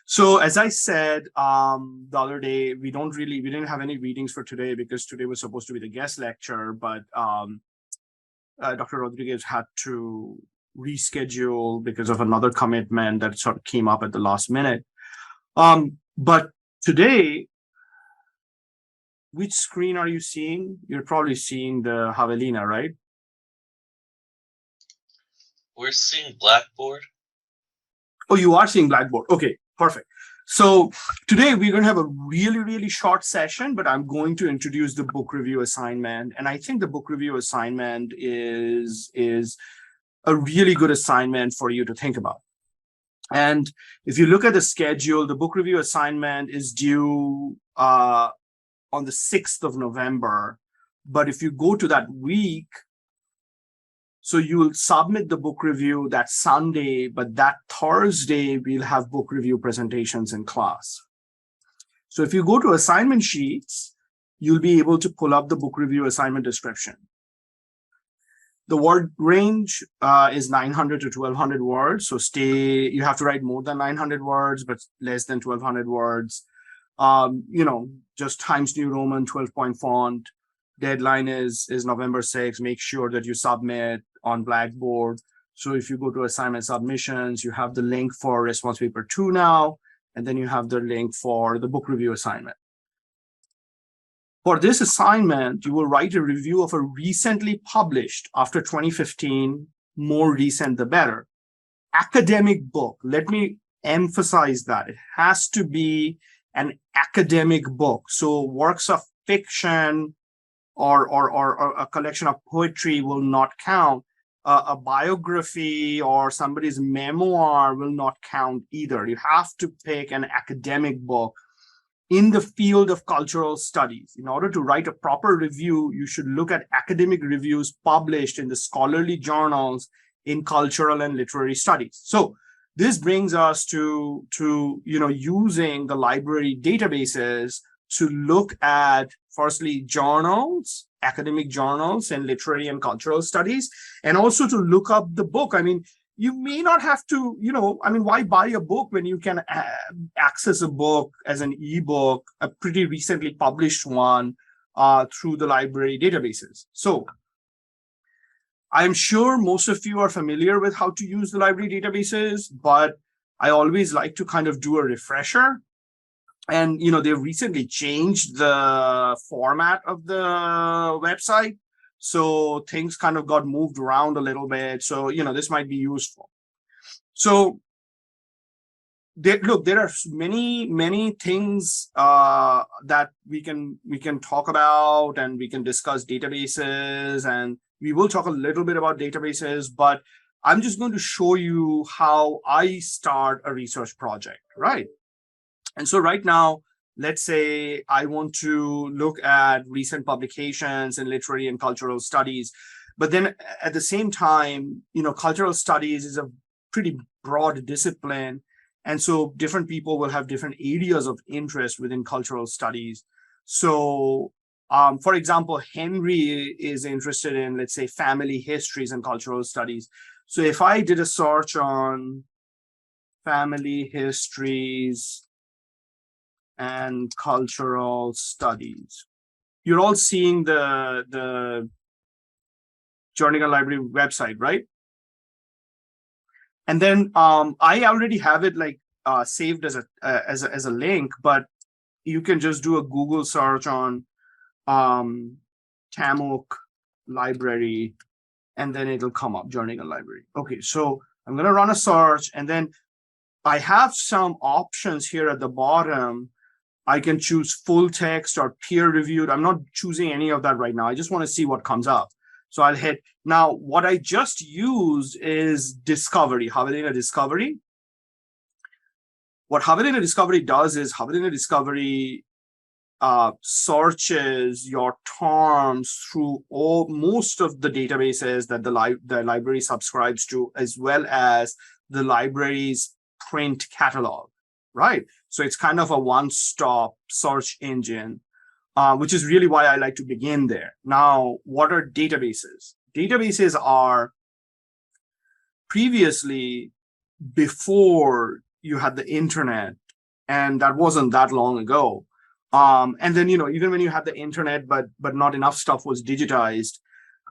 So as I said the other day, we didn't have any readings for today because today was supposed to be the guest lecture, but Dr. Rodriguez had to reschedule because of another commitment that sort of came up at the last minute. But today, which screen are you seeing? You're probably seeing the Javelina, right? We're seeing Blackboard. Oh, you are seeing Blackboard. Okay, perfect. So today we're going to have a really, really short session, but I'm going to introduce the book review assignment. And I think the book review assignment is a really good assignment for you to think about. And if you look at the schedule, the book review assignment is due on the 6th of November. But if you go to that week, so you will submit the book review that Sunday, but that Thursday, we'll have book review presentations in class. So if you go to assignment sheets, you'll be able to pull up the book review assignment description. The word range is 900 to 1200 words. So you have to write more than 900 words, but less than 1200 words. Just Times New Roman 12-point font. Deadline is November 6th. Make sure that you submit on Blackboard. So if you go to assignment submissions, you have the link for response paper 2 now, and then you have the link for the book review assignment. For this assignment, you will write a review of a recently published, after 2015, more recent the better, academic book. Let me emphasize that. It has to be an academic book. So works of fiction or a collection of poetry will not count. A biography or somebody's memoir will not count either. You have to pick an academic book in the field of cultural studies. In order to write a proper review, you should look at academic reviews published in the scholarly journals in cultural and literary studies. So this brings us to using the library databases to look at, firstly, journals, academic journals in literary and cultural studies, and also to look up the book. I mean, you may not have to, why buy a book when you can access a book as an ebook, a pretty recently published one, through the library databases. So I'm sure most of you are familiar with how to use the library databases, but I always like to kind of do a refresher. And, they've recently changed the format of the website. So things kind of got moved around a little bit. So, this might be useful. So there are many, many things that we can talk about, and we can discuss databases, and we will talk a little bit about databases, but I'm just going to show you how I start a research project, right? And so right now, let's say I want to look at recent publications in literary and cultural studies, but then at the same time, cultural studies is a pretty broad discipline. And so different people will have different areas of interest within cultural studies. So, for example, Henry is interested in, let's say, family histories and cultural studies. So if I did a search on family histories and cultural studies, you're all seeing the Jernigan Library website, right? And then I already have it saved as a link, but you can just do a Google search on Tamuk Library, and then it'll come up, Jernigan Library. Okay, so I'm going to run a search, and then I have some options here at the bottom. I can choose full text or peer reviewed. I'm not choosing any of that right now. I just want to see what comes up. So I'll hit. Now, what I just used is Discovery, Javelina Discovery. What Javelina Discovery does is Javelina Discovery searches your terms through most of the databases that the library subscribes to, as well as the library's print catalog, right? So it's kind of a one-stop search engine, which is really why I like to begin there. Now, what are databases? Databases are previously, before you had the internet, and that wasn't that long ago. And then, even when you had the internet, but not enough stuff was digitized,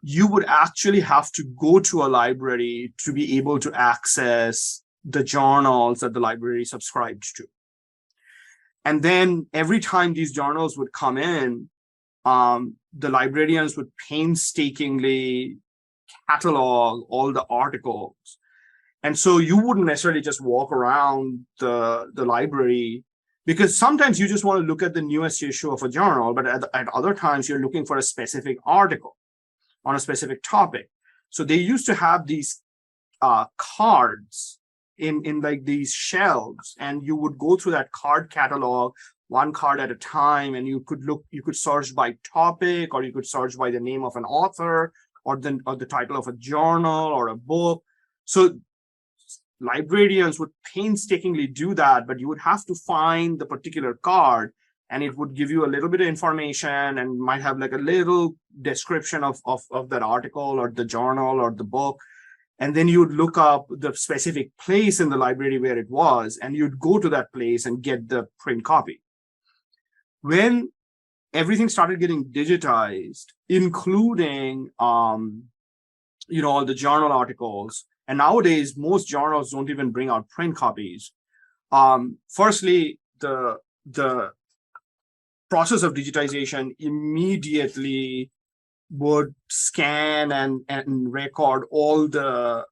you would actually have to go to a library to be able to access the journals that the library subscribed to. And then every time these journals would come in, the librarians would painstakingly catalog all the articles. And so you wouldn't necessarily just walk around the library, because sometimes you just want to look at the newest issue of a journal, but at other times you're looking for a specific article on a specific topic. So they used to have these cards in like these shelves, and you would go through that card catalog one card at a time, and you could search by topic, or you could search by the name of an author, or the title of a journal or a book. So librarians would painstakingly do that, but you would have to find the particular card, and it would give you a little bit of information and might have like a little description of that article or the journal or the book. And then you'd look up the specific place in the library where it was, and you'd go to that place and get the print copy. When everything started getting digitized, including all the journal articles, and nowadays most journals don't even bring out print copies. Firstly, the process of digitization immediately would scan and record all the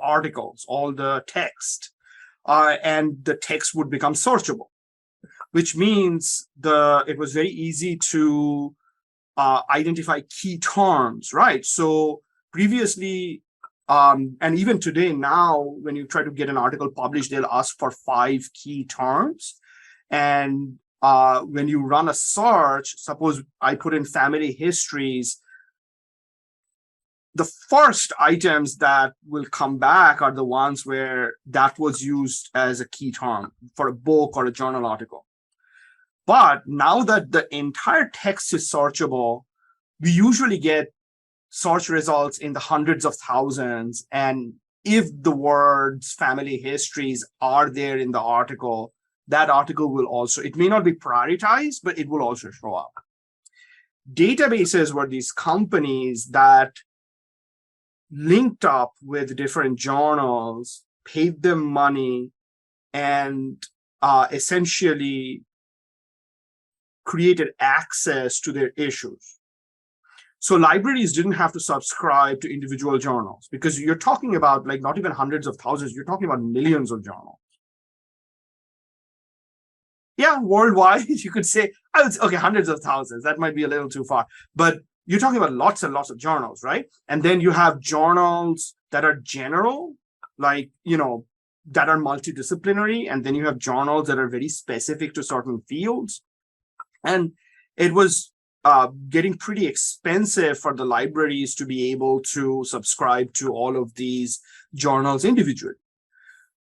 articles, all the text, and the text would become searchable, which means it was very easy to identify key terms, right? So previously, and even today now, when you try to get an article published, they'll ask for 5 key terms. And when you run a search, suppose I put in family histories, the first items that will come back are the ones where that was used as a key term for a book or a journal article. But now that the entire text is searchable, we usually get search results in the hundreds of thousands. And if the words family histories are there in the article, that article will also, it may not be prioritized, but it will also show up. Databases were these companies that linked up with different journals, paid them money, and essentially created access to their issues. So libraries didn't have to subscribe to individual journals, because you're talking about like not even hundreds of thousands, you're talking about millions of journals. Yeah, worldwide, you could say, okay, hundreds of thousands, that might be a little too far, but you're talking about lots and lots of journals, right? And then you have journals that are general, like, that are multidisciplinary, and then you have journals that are very specific to certain fields. And it was getting pretty expensive for the libraries to be able to subscribe to all of these journals individually.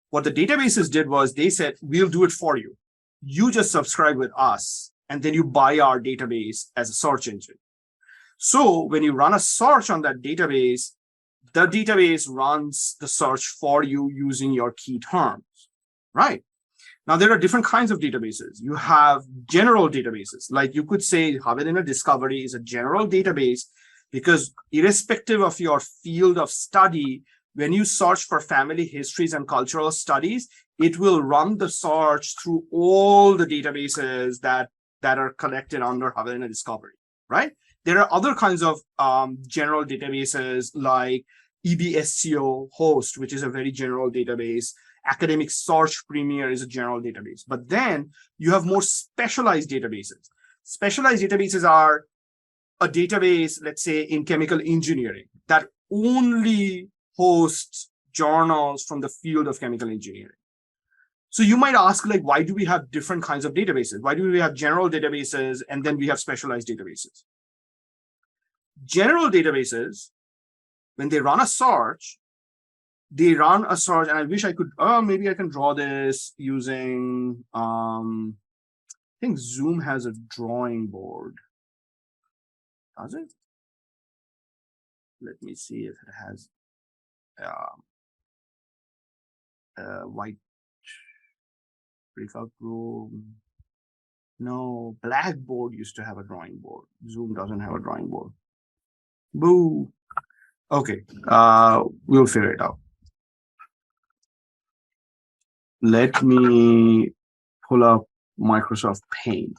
What the databases did was they said, we'll do it for you. You just subscribe with us, and then you buy our database as a search engine. So when you run a search on that database, the database runs the search for you using your key terms, right? Now, there are different kinds of databases. You have general databases, like you could say Javelina Discovery is a general database, because irrespective of your field of study, when you search for family histories and cultural studies, it will run the search through all the databases that are collected under Javelina Discovery, right? There are other kinds of general databases like EBSCO Host, which is a very general database. Academic Search Premier is a general database. But then you have more specialized databases. Specialized databases are a database, let's say, in chemical engineering that only hosts journals from the field of chemical engineering. So you might ask, like, why do we have different kinds of databases? Why do we have general databases and then we have specialized databases? General databases, when they run a search, and I wish I could, maybe I can draw this using, I think Zoom has a drawing board. Does it? Let me see if it has white breakout room. No, Blackboard used to have a drawing board. Zoom doesn't have a drawing board. Boo. Okay, we'll figure it out. Let me pull up Microsoft Paint.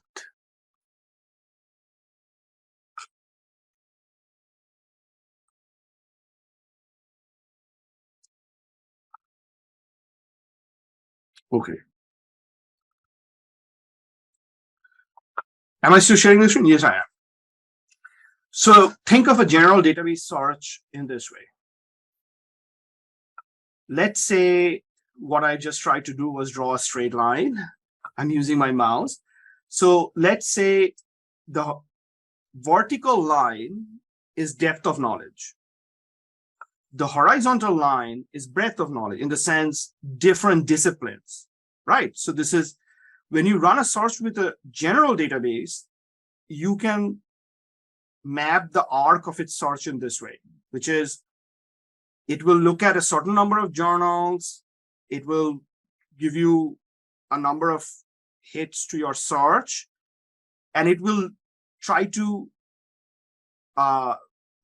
Okay. Am I still sharing this screen? Yes, I am. So think of a general database search in this way. Let's say what I just tried to do was draw a straight line. I'm using my mouse. So let's say the vertical line is depth of knowledge. The horizontal line is breadth of knowledge, in the sense different disciplines, right? So this is when you run a search with a general database, you can map the arc of its search in this way, which is it will look at a certain number of journals. It will give you a number of hits to your search, and it will try to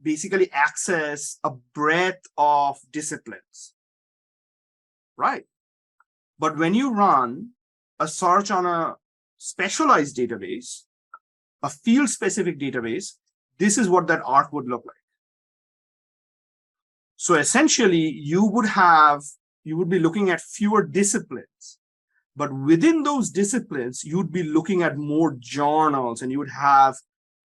basically access a breadth of disciplines, right? But when you run a search on a specialized database, a field-specific database, this is what that arc would look like. So essentially, you would be looking at fewer disciplines, but within those disciplines, you'd be looking at more journals, and you would have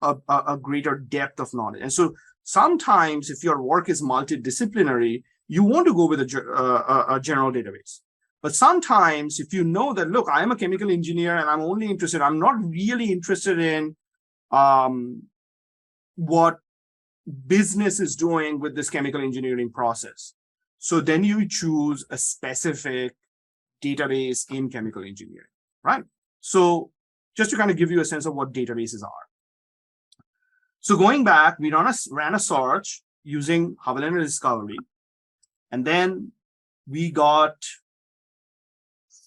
a greater depth of knowledge. And so sometimes, if your work is multidisciplinary, you want to go with a general database. But sometimes, if you know that, look, I'm a chemical engineer and I'm not really interested in what business is doing with this chemical engineering process. So then you choose a specific database in chemical engineering, right? So just to kind of give you a sense of what databases are. So going back, we ran a search using Hubble Discovery, and then we got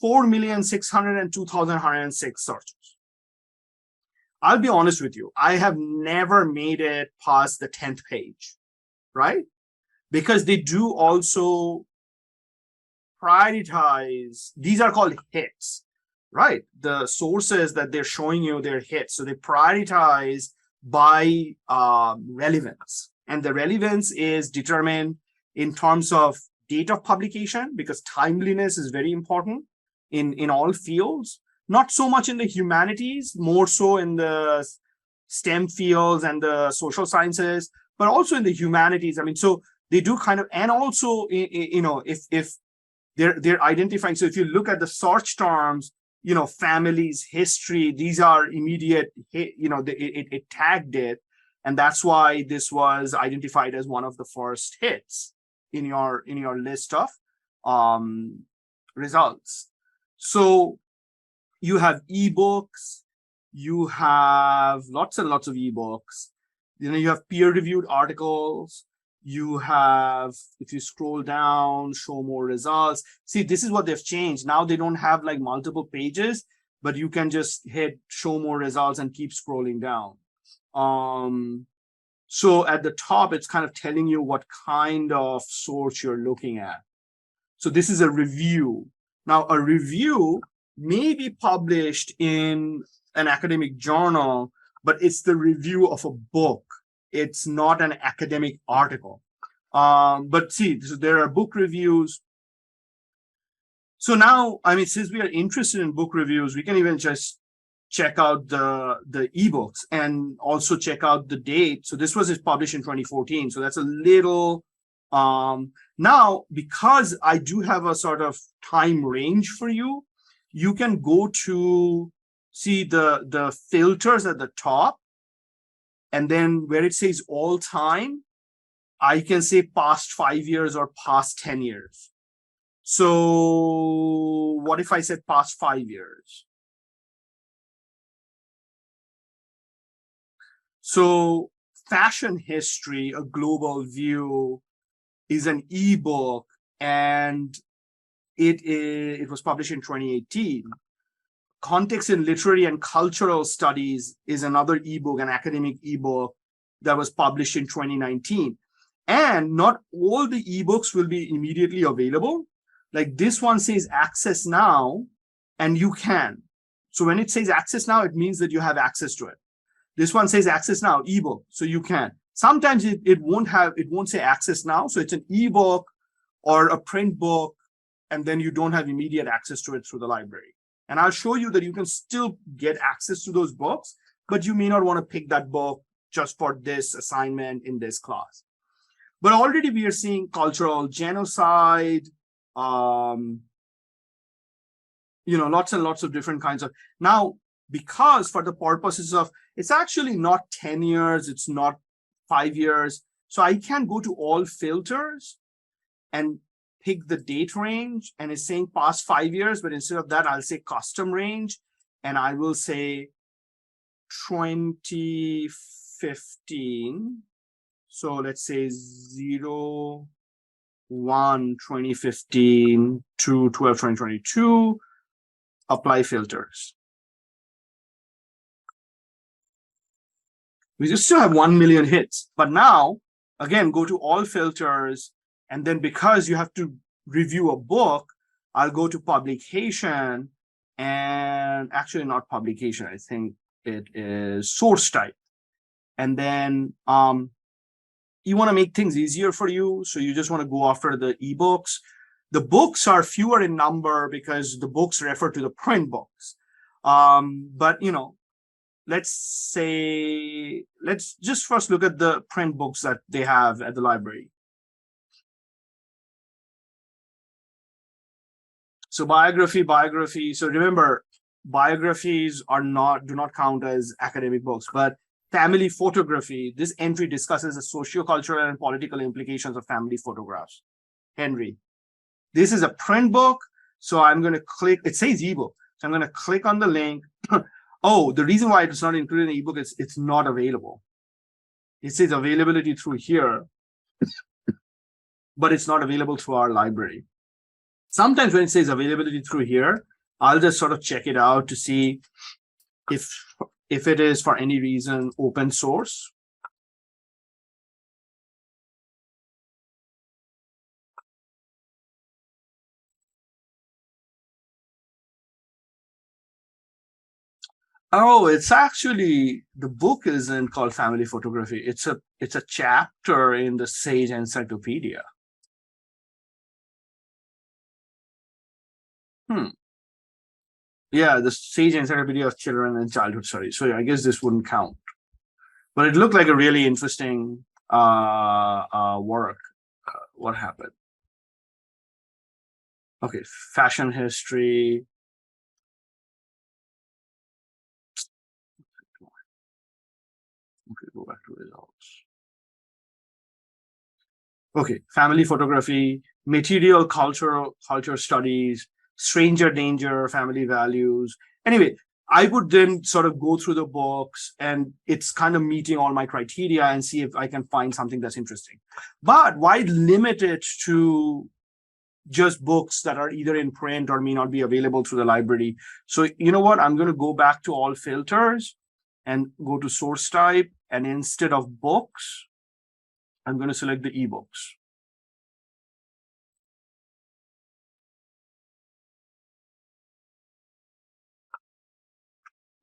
4,602,106 searches. I'll be honest with you, I have never made it past the 10th page, right? Because they do also prioritize, these are called hits, right? The sources that they're showing you, they're hits. So they prioritize by relevance. And the relevance is determined in terms of date of publication, because timeliness is very important in all fields. Not so much in the humanities, more so in the STEM fields and the social sciences, but also in the humanities. I mean, so they do kind of, and also, if they're identifying. So if you look at the search terms, families, history, these are immediate, it tagged it. And that's why this was identified as one of the first hits in your list of results. So you have ebooks, you have lots and lots of ebooks, you have peer-reviewed articles, you have, if you scroll down, show more results. See, this is what they've changed. Now they don't have like multiple pages, but you can just hit show more results and keep scrolling down. So at the top, it's kind of telling you what kind of source you're looking at. So this is a review. Now, a review may be published in an academic journal, but it's the review of a book. It's not an academic article. But see, so there are book reviews. So now, I mean, since we are interested in book reviews, we can even just check out the ebooks and also check out the date. So this was published in 2014. So that's a little, now, because I do have a sort of time range for you, you can go to see the filters at the top, and then where it says all time, I can say past 5 years or past 10 years. So what if I said past 5 years? So Fashion History, A Global View, is an ebook, and it was published in 2018. Context in Literary and Cultural Studies is another ebook, an academic ebook that was published in 2019. And not all the ebooks will be immediately available. Like this one says access now, and you can. So when it says access now, it means that you have access to it. This one says access now, ebook, so you can. Sometimes it won't say access now, so it's an ebook or a print book, and then you don't have immediate access to it through the library. And I'll show you that you can still get access to those books, but you may not want to pick that book just for this assignment in this class. But already we are seeing cultural genocide, lots and lots of different kinds of. Now, because for the purposes of, it's actually not 10 years, it's not 5 years. So I can go to all filters and pick the date range, and it's saying past 5 years, but instead of that, I'll say custom range, and I will say 2015. So let's say 01/2015 to 12/2022, apply filters. We just still have 1 million hits, but now, again, go to all filters, and then because you have to review a book, I'll go to publication, and actually not publication, I think it is source type. And then you want to make things easier for you, so you just want to go after the ebooks. The books are fewer in number because the books refer to the print books. But let's just first look at the print books that they have at the library. So biography. So remember, biographies do not count as academic books, but family photography. This entry discusses the socio-cultural and political implications of family photographs. Henry. This is a print book. So I'm going to click, it says ebook. So I'm going to click on the link. Oh, the reason why it's not included in the ebook is it's not available. It says availability through here, but it's not available through our library. Sometimes when it says availability through here, I'll just sort of check it out to see if it is for any reason open source. Oh, it's actually, the book isn't called Family Photography. It's a chapter in the Sage Encyclopedia. Yeah, the Sage Encyclopedia of Children and Childhood Studies. So I guess this wouldn't count. But it looked like a really interesting work. What happened? Okay, fashion history. Okay, go back to results. Okay, family photography, material culture studies, stranger danger, family values. Anyway, I would then sort of go through the books, and it's kind of meeting all my criteria and see if I can find something that's interesting. But why limit it to just books that are either in print or may not be available through the library? So you know what? I'm going to go back to all filters and go to source type. And instead of books, I'm going to select the ebooks.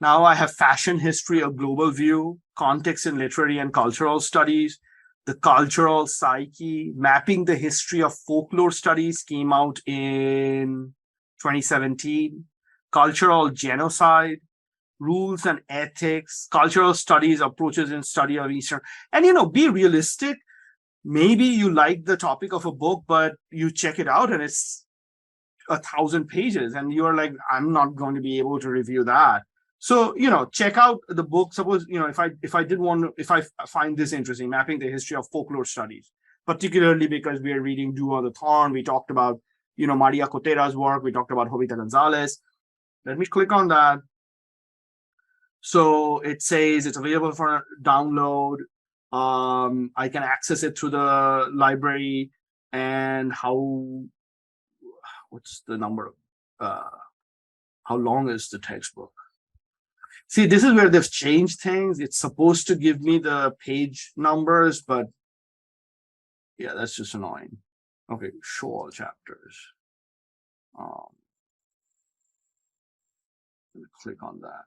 Now I have fashion history, a global view, context in literary and cultural studies, the cultural psyche, mapping the history of folklore studies came out in 2017, cultural genocide, rules and ethics, cultural studies, approaches in study of Eastern. And be realistic. Maybe you like the topic of a book, but you check it out and it's 1,000 pages and you're like, I'm not going to be able to review that. So, check out the book. Suppose, if I find this interesting, mapping the history of folklore studies, particularly because we are reading Dew on the Thorn. We talked about, Maria Cotera's work. We talked about Jovita Gonzalez. Let me click on that. So it says it's available for download. I can access it through the library. And what's the number? How long is the textbook? See, this is where they've changed things. It's supposed to give me the page numbers, but yeah, that's just annoying. Okay, show all chapters. Um, click on that.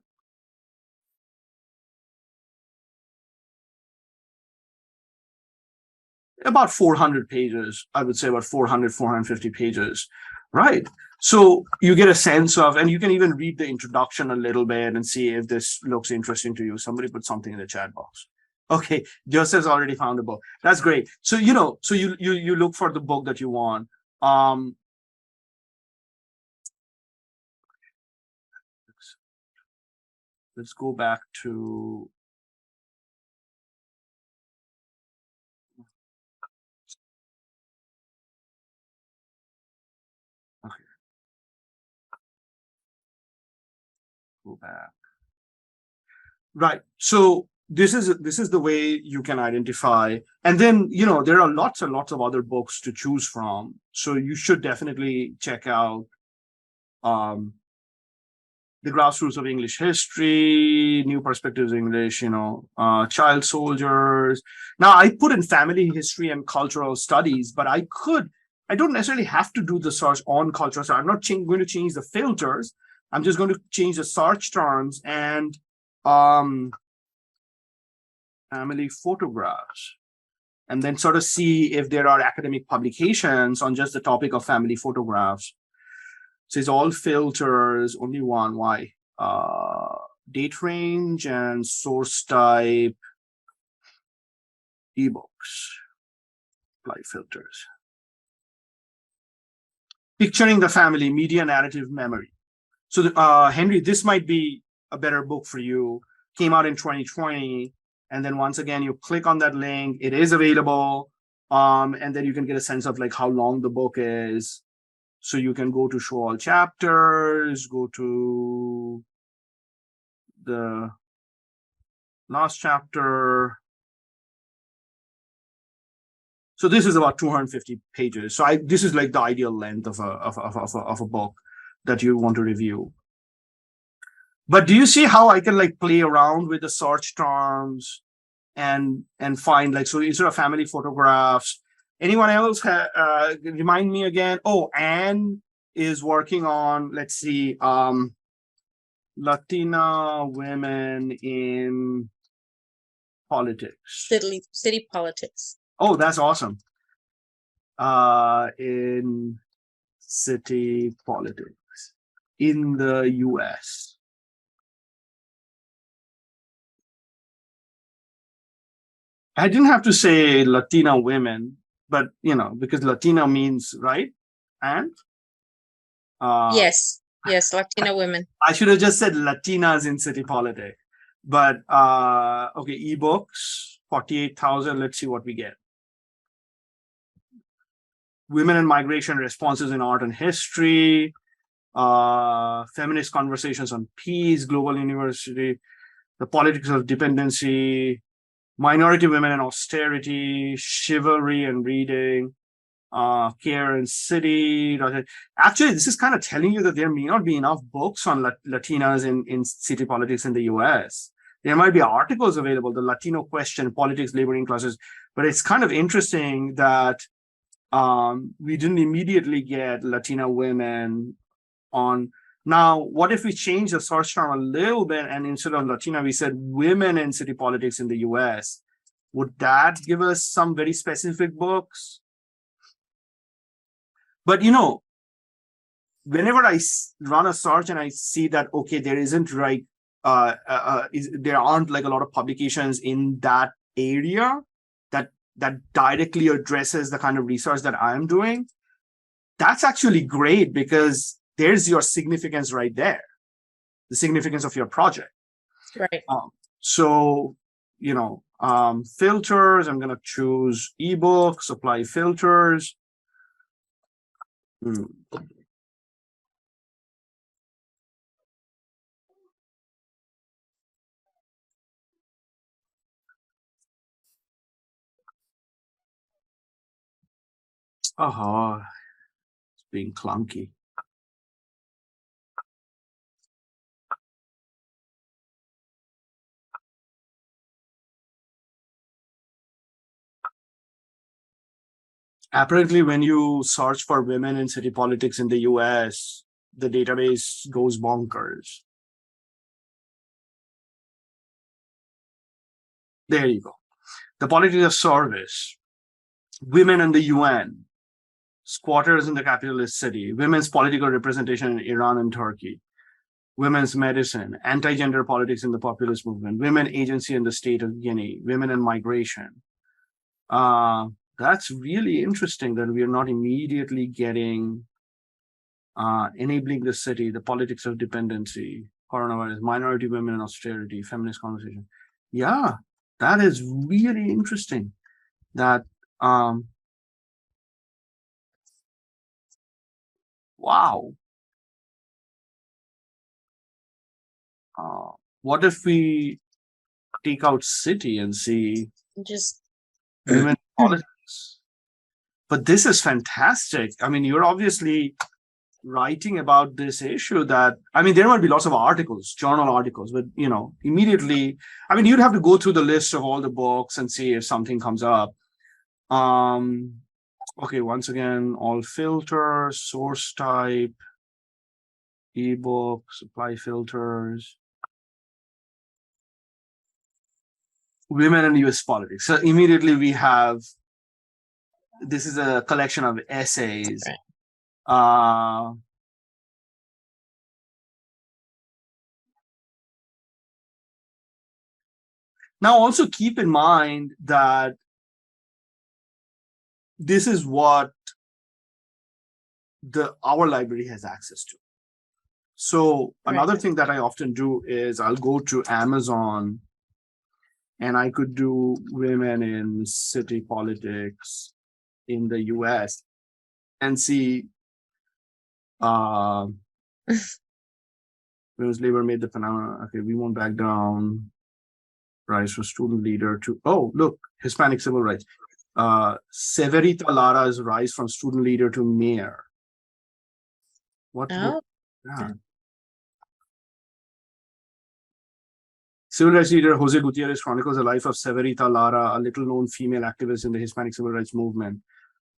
About 400 pages, I would say about 400, 450 pages, right? So you get a sense of, and you can even read the introduction a little bit and see if this looks interesting to you. Somebody put something in the chat box. Okay, Joseph's already found a book. That's great. So so you look for the book that you want. Let's go back to okay. Go back. Right. So this is the way you can identify, and then there are lots and lots of other books to choose from. So you should definitely check out um, the Grassroots of English History, New Perspectives English, Child Soldiers. Now I put in Family History and Cultural Studies, but I don't necessarily have to do the search on cultural. So I'm not going to change the filters. I'm just going to change the search terms and family photographs, and then sort of see if there are academic publications on just the topic of family photographs. So it's all filters, only one. Why? Date range and source type, ebooks, apply filters. Picturing the family, media narrative memory. So Henry, this might be a better book for you. Came out in 2020. And then once again, you click on that link, it is available. And then you can get a sense of like how long the book is. So you can go to show all chapters, go to the last chapter. So this is about 250 pages. So this is like the ideal length of a book that you want to review. But do you see how I can like play around with the search terms and find like, so instead of family photographs, anyone else remind me again? Oh, Anne is working on, let's see, Latina women in politics. City politics. Oh, that's awesome. In city politics in the US. I didn't have to say Latina women, but because Latina means right, and yes, Latina women. I should have just said Latinas in city politics, but okay, ebooks 48,000. Let's see what we get. Women and migration responses in art and history, feminist conversations on peace, global university, the politics of dependency, minority women and austerity, chivalry and reading, care and city. Actually, this is kind of telling you that there may not be enough books on Latinas in city politics in the US. There might be articles available, the Latino question, politics, laboring classes, but it's kind of interesting that we didn't immediately get Latina women on. Now, what if we change the search term a little bit and instead of Latina, we said women in city politics in the US? Would that give us some very specific books? But whenever I run a search and I see that, okay, there isn't right, there aren't like a lot of publications in that area that directly addresses the kind of research that I'm doing, that's actually great because there's your significance right there, the significance of your project. Right. So, filters, I'm going to choose ebooks, apply filters. It's being clunky. Apparently, when you search for women in city politics in the US, the database goes bonkers. There you go. The politics of service, women in the UN, squatters in the capitalist city, women's political representation in Iran and Turkey, women's medicine, anti-gender politics in the populist movement, women agency in the state of Guinea, women in migration. That's really interesting that we are not immediately getting enabling the city, the politics of dependency, coronavirus, minority women in austerity, feminist conversation. Yeah, that is really interesting. That wow. What if we take out city and see Just women politics? But this is fantastic. I mean, you're obviously writing about this issue that, I mean, there might be lots of articles, journal articles, but immediately, I mean, you'd have to go through the list of all the books and see if something comes up. Okay, once again, all filters, source type, ebook, supply filters, women in US politics. So immediately we have, this is a collection of essays. Right. Now also keep in mind that this is what our library has access to. So another thing that I often do is I'll go to Amazon and I could do women in city politics in the US and see women's labor made the phenomenon. Okay, we won't back down. Rise from student leader to, oh, look, Hispanic civil rights. Severita Lara's rise from student leader to mayor. What? oh, Yeah. Civil rights leader Jose Gutierrez chronicles the life of Severita Lara, a little-known female activist in the Hispanic civil rights movement.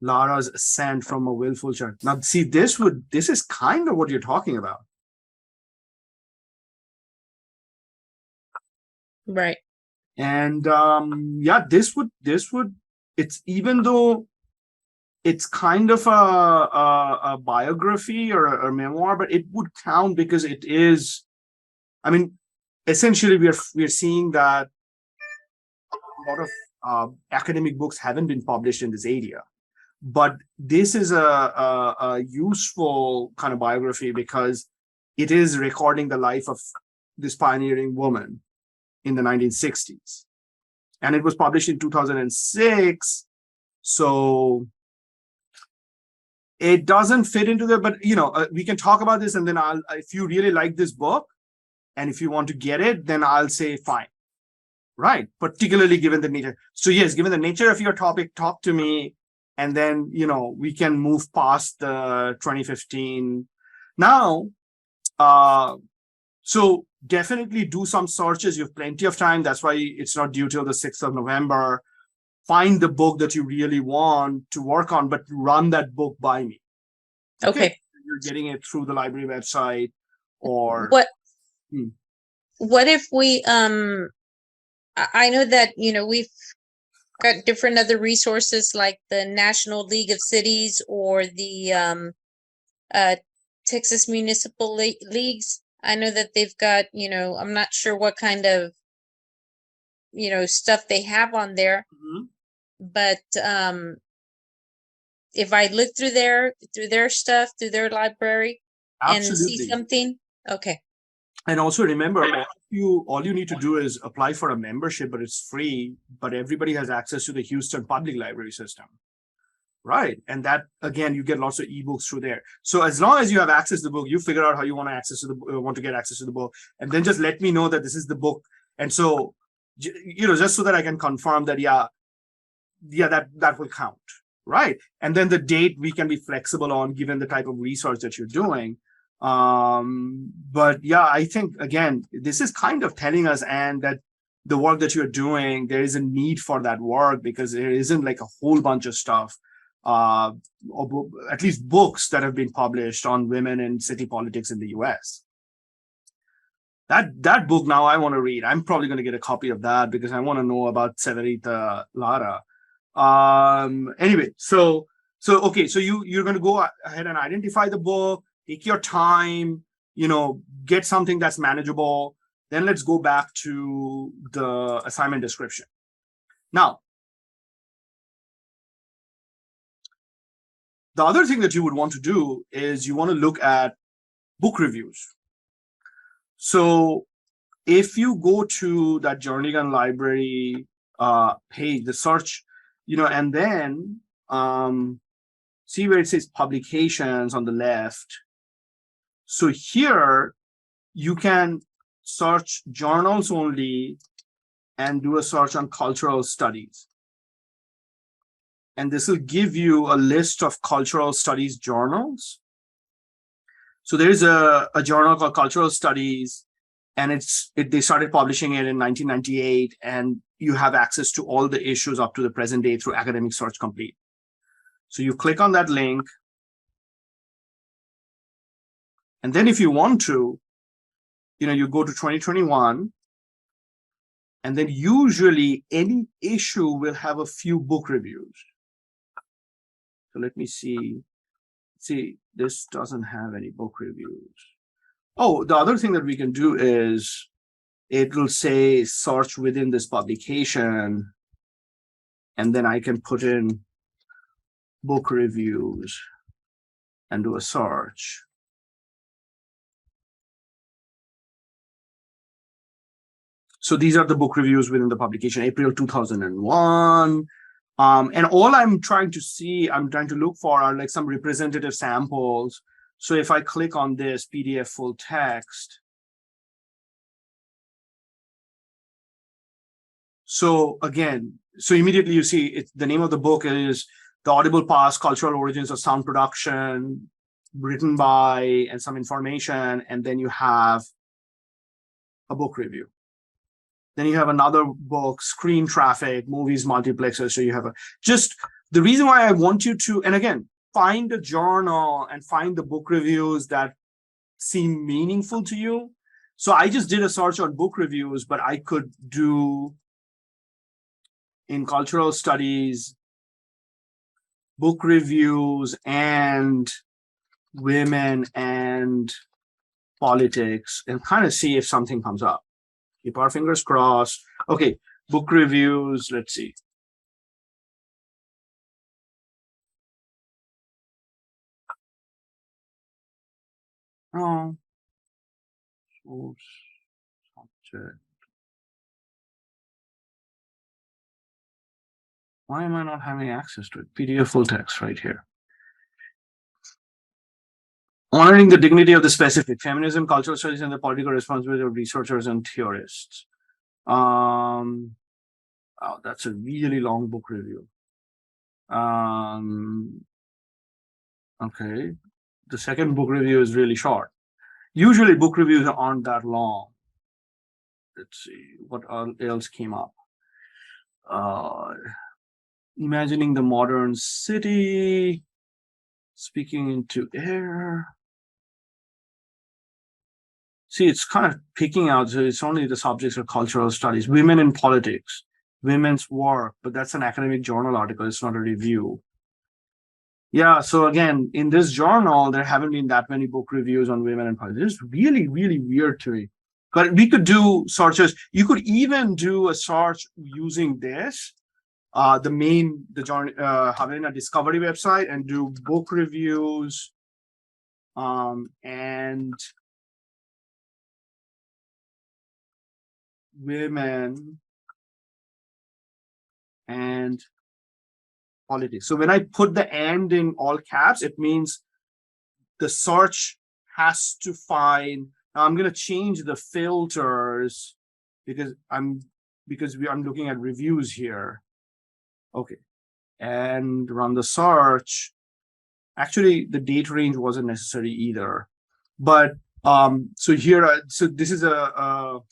Lara's ascent from a willful child. Now, see, this is kind of what you're talking about. right. And yeah, this would, it's, even though it's kind of a biography or a memoir, but it would count because it is, I mean, essentially we're seeing that a lot of academic books haven't been published in this area, but this is a useful kind of biography because it is recording the life of this pioneering woman in the 1960s, and it was published in 2006. So it doesn't fit into the, but we can talk about this, and then if you really like this book and if you want to get it, then I'll say fine, right? Particularly given the nature. So yes, given the nature of your topic, talk to me, and then we can move past the 2015 now. So definitely do some searches. You have plenty of time. That's why it's not due till the 6th of November. Find the book that you really want to work on, but run that book by me. Okay. You're getting it through the library website or what if we I know that we've got different other resources like the National League of Cities or the Texas Municipal Leagues. I know that they've got, I'm not sure what kind of stuff they have on there. But if I look through their stuff, through their library, absolutely, and see something, okay. And also remember, all you need to do is apply for a membership, but it's free. But everybody has access to the Houston Public Library system, right? And that, again, you get lots of ebooks through there. So as long as you have access to the book, you figure out how you want to get access to the book, and then just let me know that this is the book. And so, just so that I can confirm that, that will count, right? And then the date we can be flexible on given the type of research that you're doing. But yeah, I think, again, this is kind of telling us, and that the work that you're doing, there is a need for that work because there isn't like a whole bunch of stuff or at least books that have been published on women in city politics in the US. That book now I want to read. I'm probably going to get a copy of that because I want to know about Severita Lara. Anyway, so okay, so you're going to go ahead and identify the book, take your time, get something that's manageable. Then let's go back to the assignment description. Now, the other thing that you would want to do is you want to look at book reviews. So if you go to that Jernigan Library page, the search, and then see where it says publications on the left. So here you can search journals only and do a search on cultural studies. And this will give you a list of cultural studies journals. So there's a journal called Cultural Studies, and they started publishing it in 1998, and you have access to all the issues up to the present day through Academic Search Complete. So you click on that link, and then if you want to, you go to 2021, and then usually any issue will have a few book reviews. So let me see. See, this doesn't have any book reviews. Oh, the other thing that we can do is it will say search within this publication, and then I can put in book reviews and do a search. So these are the book reviews within the publication, April 2001. And all I'm trying to look for are like some representative samples. So if I click on this PDF full text, so immediately you see the name of the book is The Audible Past, Cultural Origins of Sound Production, written by, and some information, and then you have a book review. Then you have another book, Screen Traffic, Movies, Multiplexers. So you have the reason why I want you to, and again, find a journal and find the book reviews that seem meaningful to you. So I just did a search on book reviews, but I could do in cultural studies, book reviews and women and politics, and kind of see if something comes up. Keep our fingers crossed. Okay, book reviews. Let's see. Oh, source subject. Why am I not having access to it? PDF full text right here. Honoring the dignity of the specific, feminism, cultural studies, and the political responsibility of researchers and theorists. Oh, that's a really long book review. Okay. The second book review is really short. Usually book reviews aren't that long. Let's see what else came up. Imagining the modern city, speaking into air. See, it's kind of picking out, so it's only the subjects of cultural studies, women in politics, women's work, but that's an academic journal article, it's not a review. Yeah, so again, in this journal, there haven't been that many book reviews on women in politics. It's really, really weird to me. But we could do searches. You could even do a search using this, the Havana Discovery website, and do book reviews and women and politics. So when I put the "and" in all caps, it means the search has to find. Now I'm going to change the filters because I'm looking at reviews here. Okay, and run the search. Actually, the date range wasn't necessary either, but so here, so this is a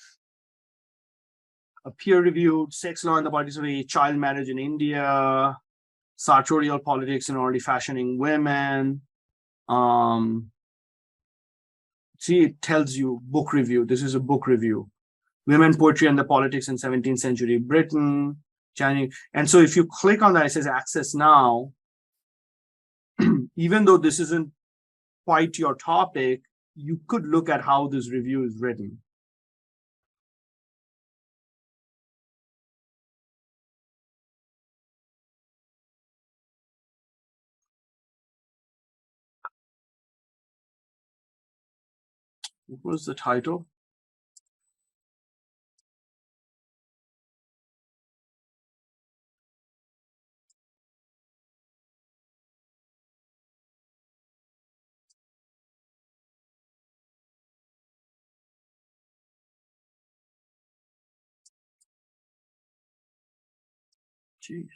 peer-reviewed sex law and the parties of a child marriage in India. sartorial politics in early fashioning women. See, it tells you book review. This is a book review. Women, Poetry and the Politics in 17th Century Britain, Chinese. And so if you click on that, it says access now. Even though this isn't quite your topic, you could look at how this review is written. What was the title? Jesus.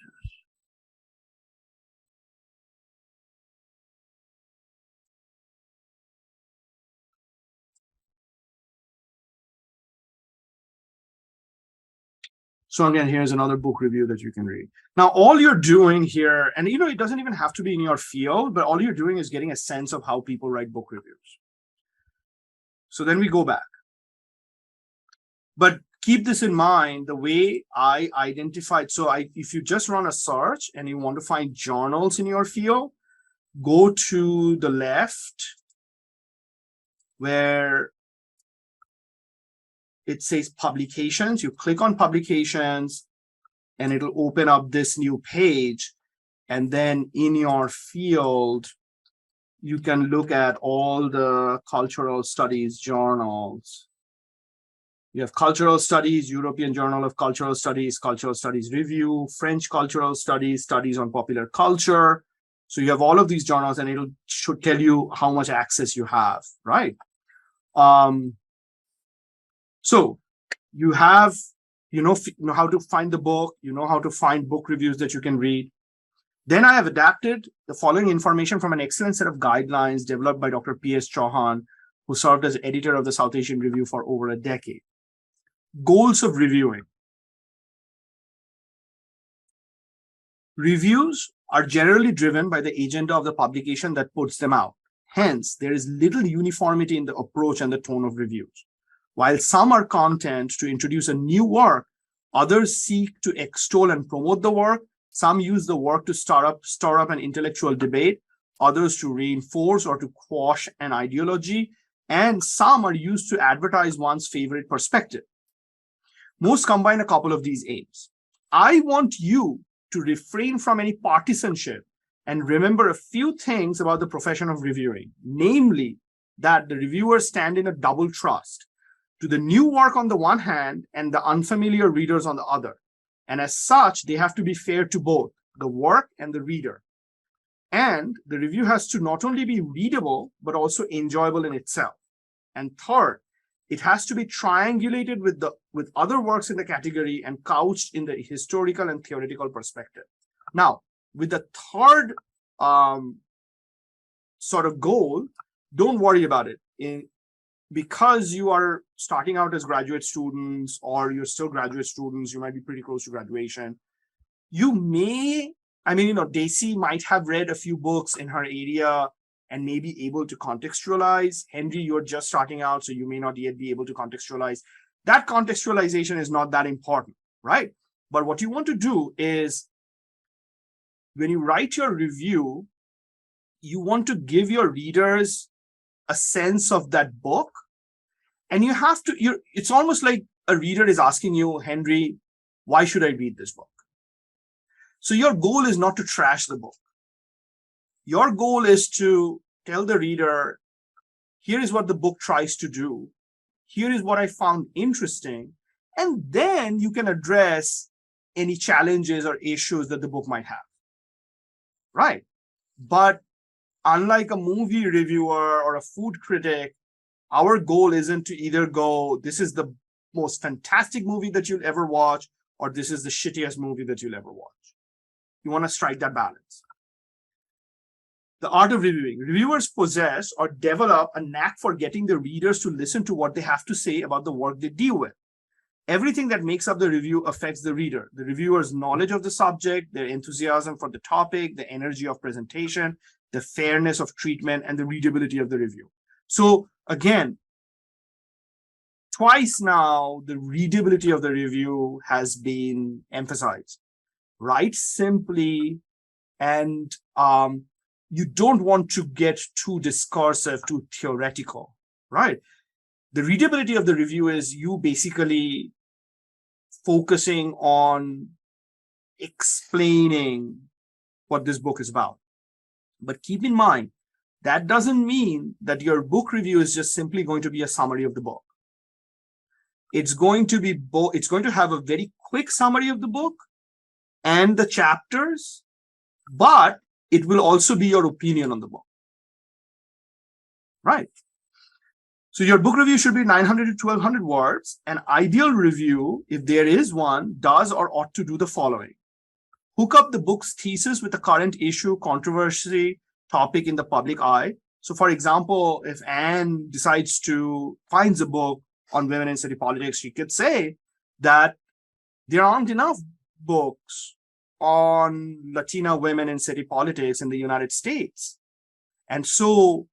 So again, here's another book review that you can read. Now, all you're doing here, and it doesn't even have to be in your field, but all you're doing is getting a sense of how people write book reviews. So then we go back. But keep this in mind, the way I identified. So if you just run a search and you want to find journals in your field, go to the left where it says publications. You click on publications and it'll open up this new page. And then in your field, you can look at all the cultural studies journals. You have Cultural Studies, European Journal of Cultural Studies Review, French Cultural Studies, Studies on Popular Culture. So you have all of these journals and it should tell you how much access you have, right? So you have, know how to find the book, how to find book reviews that you can read. Then I have adapted the following information from an excellent set of guidelines developed by Dr. P.S. Chauhan, who served as editor of the South Asian Review for over a decade. Goals of reviewing. Reviews are generally driven by the agenda of the publication that puts them out. Hence, there is little uniformity in the approach and the tone of reviews. While some are content to introduce a new work, others seek to extol and promote the work. Some use the work to stir up an intellectual debate, others to reinforce or to quash an ideology, and some are used to advertise one's favorite perspective. Most combine a couple of these aims. I want you to refrain from any partisanship and remember a few things about the profession of reviewing, namely that the reviewers stand in a double trust to the new work on the one hand and the unfamiliar readers on the other. And as such, they have to be fair to both the work and the reader. And the review has to not only be readable, but also enjoyable in itself. And third, it has to be triangulated with other works in the category and couched in the historical and theoretical perspective. Now, with the third sort of goal, don't worry about it. Because you are starting out as graduate students or you're still graduate students, you might be pretty close to graduation. You may, Daisy might have read a few books in her area and may be able to contextualize. Henry, you're just starting out, so you may not yet be able to contextualize. That contextualization is not that important, right? But what you want to do is when you write your review, you want to give your readers a sense of that book. And you have to, it's almost like a reader is asking you, Henry, why should I read this book? So your goal is not to trash the book. Your goal is to tell the reader, here is what the book tries to do. Here is what I found interesting. And then you can address any challenges or issues that the book might have. Right? But unlike a movie reviewer or a food critic, our goal isn't to either go, this is the most fantastic movie that you'll ever watch, or this is the shittiest movie that you'll ever watch. You want to strike that balance. The art of reviewing. Reviewers possess or develop a knack for getting the readers to listen to what they have to say about the work they deal with. Everything that makes up the review affects the reader. The reviewer's knowledge of the subject, their enthusiasm for the topic, the energy of presentation, the fairness of treatment, and the readability of the review. So again, twice now, the readability of the review has been emphasized. Write simply, and you don't want to get too discursive, too theoretical, right? The readability of the review is you basically focusing on explaining what this book is about. But keep in mind, that doesn't mean that your book review is just simply going to be a summary of the book. It's going to be it's going to have a very quick summary of the book and the chapters, but it will also be your opinion on the book. Right? So your book review should be 900 to 1200 words. An ideal review, if there is one, does or ought to do the following. Hook up the book's thesis with the current issue, controversy, topic in the public eye. So for example, if Anne decides to finds a book on women in city politics, she could say that there aren't enough books on Latina women in city politics in the United States. And so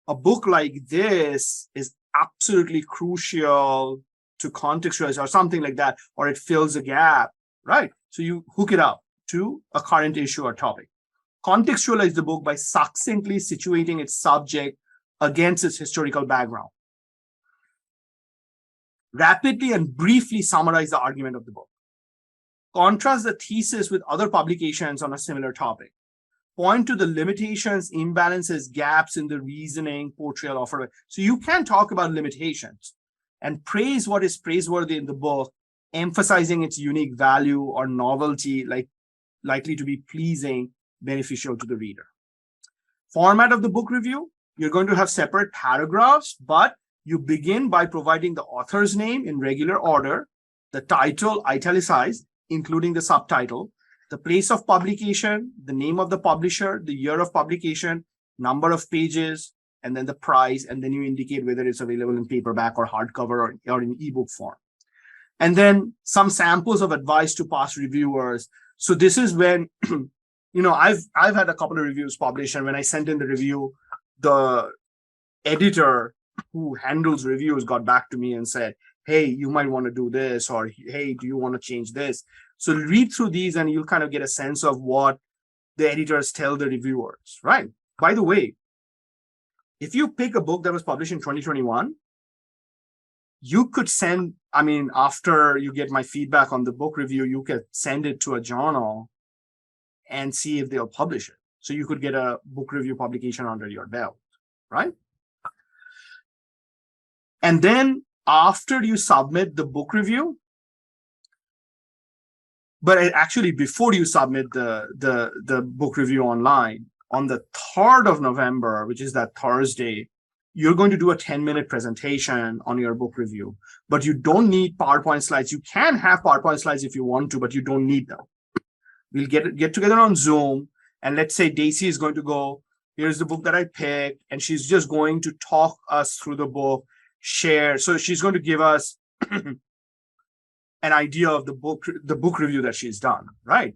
a book like this is absolutely crucial to contextualize or something like that, or it fills a gap, right? So you hook it up to a current issue or topic. Contextualize the book by succinctly situating its subject against its historical background. Rapidly and briefly summarize the argument of the book. Contrast the thesis with other publications on a similar topic. Point to the limitations, imbalances, gaps in the reasoning, portrayal offered. So you can talk about limitations and praise what is praiseworthy in the book, emphasizing its unique value or novelty, likely to be pleasing, beneficial to the reader. Format of the book review, you're going to have separate paragraphs, but you begin by providing the author's name in regular order, the title italicized, including the subtitle, the place of publication, the name of the publisher, the year of publication, number of pages, and then the price, and then you indicate whether it's available in paperback or hardcover or in ebook form. And then some samples of advice to past reviewers. So this is when, I've had a couple of reviews published, and when I sent in the review, the editor who handles reviews got back to me and said, hey, you might want to do this, or hey, do you want to change this? So read through these and you'll kind of get a sense of what the editors tell the reviewers, right? By the way, if you pick a book that was published in 2021, you could send, after you get my feedback on the book review, you could send it to a journal and see if they'll publish it. So you could get a book review publication under your belt, right? And then after you submit the book review, but actually before you submit the book review online, on the 3rd of November, which is that Thursday, you're going to do a 10-minute presentation on your book review, but you don't need PowerPoint slides. You can have PowerPoint slides if you want to, but you don't need them. We'll get together on Zoom, and let's say Daisy is going to go, here's the book that I picked, and she's just going to talk us through the book, share. So she's going to give us an idea of the book review that she's done, right?